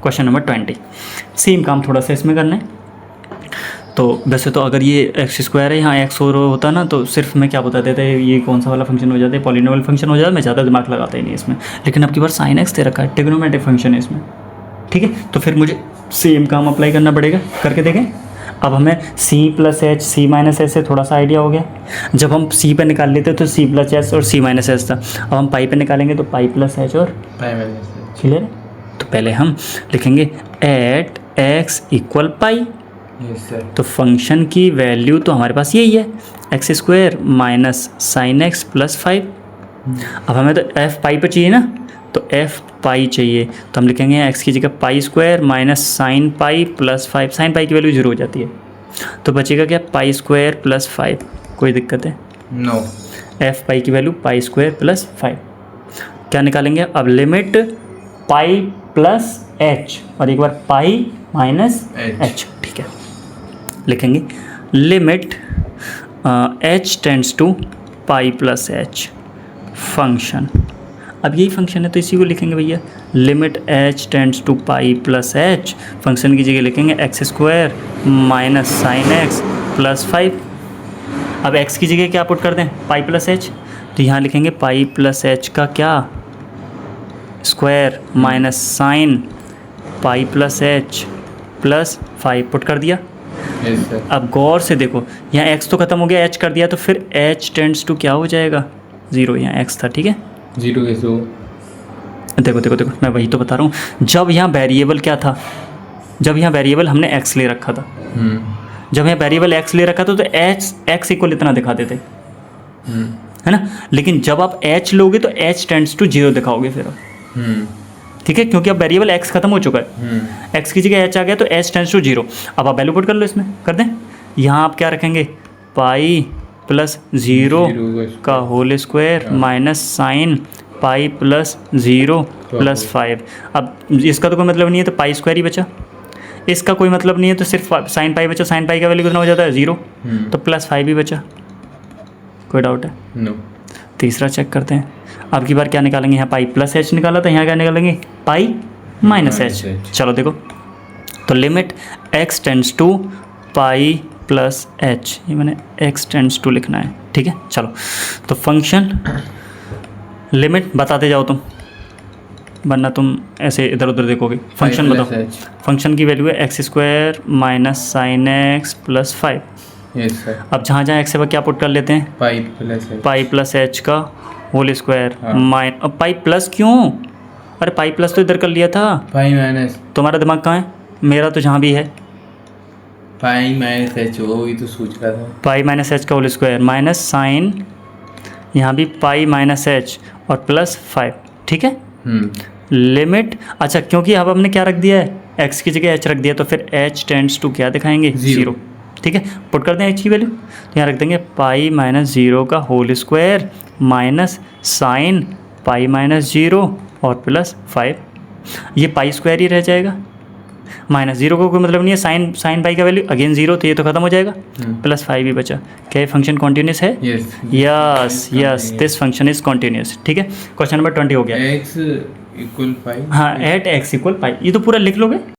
Question number 20। Same काम थोड़ा सा इसमें करना है। तो वैसे तो अगर ये एक्स स्क्वायर है, यहाँ एक्स और होता ना तो सिर्फ मैं क्या बता देता है ये कौन सा वाला फंक्शन हो जाता है, पॉलिनोमियल फंक्शन हो जाता है, मैं ज़्यादा दिमाग लगाता ही नहीं इसमें। लेकिन अब की बार साइन एक्स दे रखा है, ट्रिग्नोमेट्रिक फंक्शन है इसमें, ठीक है। तो फिर मुझे सेम काम अप्लाई करना पड़ेगा, करके देखें। अब हमें c plus H C minus H से थोड़ा सा आइडिया हो गया। जब हम c पे निकाल लेते तो c प्लस एच और c माइनस एच था, अब हम पाई पे निकालेंगे तो पाई प्लस एच और पाई माइनस एच। क्लियर। तो पहले हम लिखेंगे at x equal pi. Yes sir. तो फंक्शन की वैल्यू तो हमारे पास यही है, x square minus sine x plus 5। अब हमें तो एफ पाई पे चाहिए ना, तो एफ पाई चाहिए, तो हम लिखेंगे एक्स की जगह pi square minus sine pi plus 5। Sine pi की वैल्यू 0 हो जाती है, तो बचेगा क्या, पाई स्क्वायर प्लस 5। कोई दिक्कत है? नो। एफ पाई की वैल्यू पाई स्क्वायर प्लस 5। क्या निकालेंगे अब, लिमिट पाई प्लस एच और एक बार पाई माइनस एच, ठीक है। लिखेंगे limit h tends to pi plus h function. अब यही फंक्शन है तो इसी को लिखेंगे भैया, limit h tends to pi plus h. Function की जगह लिखेंगे x square minus sine x plus 5। अब एक्स की जगह क्या पुट कर दें, पाई प्लस एच, तो यहाँ लिखेंगे पाई प्लस एच का क्या, square minus sine pi plus H plus 5 put कर दिया। Yes sir. अब गौर से देखो, यहाँ x तो ख़त्म हो गया, h कर दिया, तो फिर h टेंड्स टू क्या हो जाएगा, 0। यहाँ x था, ठीक है। 0 कैसे हो? देखो देखो देखो, मैं वही तो बता रहा हूँ। जब यहाँ वेरिएबल क्या था, जब यहाँ वेरिएबल हमने x ले रखा था, जब यहाँ वेरिएबल x ले रखा था तो x इक्वल इतना दिखाते थे, है ना। लेकिन जब आप h लोगे तो h टेंड्स टू 0 दिखाओगे फिर, ठीक है, क्योंकि अब वेरिएबल x खत्म हो चुका है। x की जगह h आ गया तो h टेंड्स टू 0। अब आप वैल्यू पुट कर लो, इसमें कर दें। यहाँ आप क्या रखेंगे, पाई प्लस 0 का whole square minus sine pi plus 0 plus 5। अब इसका तो कोई मतलब नहीं है, तो पाई स्क्वायर ही बचा। इसका कोई मतलब नहीं है, तो सिर्फ साइन पाई बचा। साइन पाई का वैल्यू कितना हो जाता है, 0, तो प्लस 5 ही बचा। कोई डाउट है? नो। तीसरा चेक करते हैं। अब की बार क्या निकालेंगे, यहाँ पाई प्लस एच निकाला था, यहाँ क्या निकालेंगे, पाई माइनस एच। चलो देखो, तो limit x tends to pi plus h, ये मैंने एक्स टेंड्स टू लिखना है, ठीक है। चलो तो फंक्शन लिमिट बताते जाओ तुम, वरना तुम ऐसे इधर उधर देखोगे। फंक्शन बताओ। फंक्शन की वैल्यू है x square minus sine x plus 5। Yes sir. अब जहाँ जहाँ एक्स है वह क्या पुट कर लेते हैं, पाई प्लस एच का होल स्क्वायर अब पाई प्लस क्यों, अरे पाई प्लस तो इधर कर लिया था। पाई माइनस, तुम्हारा दिमाग कहाँ है, मेरा तो जहाँ भी है। पाई माइनस एच, वो भी तो सोच रहा था। पाई माइनस एच का होल स्क्वायर माइनस साइन, यहाँ भी पाई माइनस एच और प्लस 5, ठीक है। लिमिट, अच्छा क्योंकि अब हमने क्या रख दिया है, एक्स की जगह एच रख दिया, तो फिर एच टेंड्स टू क्या दिखाएंगे, 0, ठीक है। पुट कर दें एच की वैल्यू, तो यहाँ रख देंगे पाई माइनस 0 का whole square minus sine pi minus 0 और प्लस 5। ये पाई स्क्वायर ही रह जाएगा, माइनस 0 को कोई मतलब नहीं है। साइन पाई का वैल्यू अगेन 0, तो ये तो खत्म हो जाएगा, प्लस 5 भी बचा। क्या ये फंक्शन कॉन्टिन्यूस है? Yes yes, this function is continuous, ठीक है। क्वेश्चन नंबर 20 हो गया। x इक्वल पाई, हाँ, एट एक्स इक्वल पाई, ये तो पूरा लिख लोगे।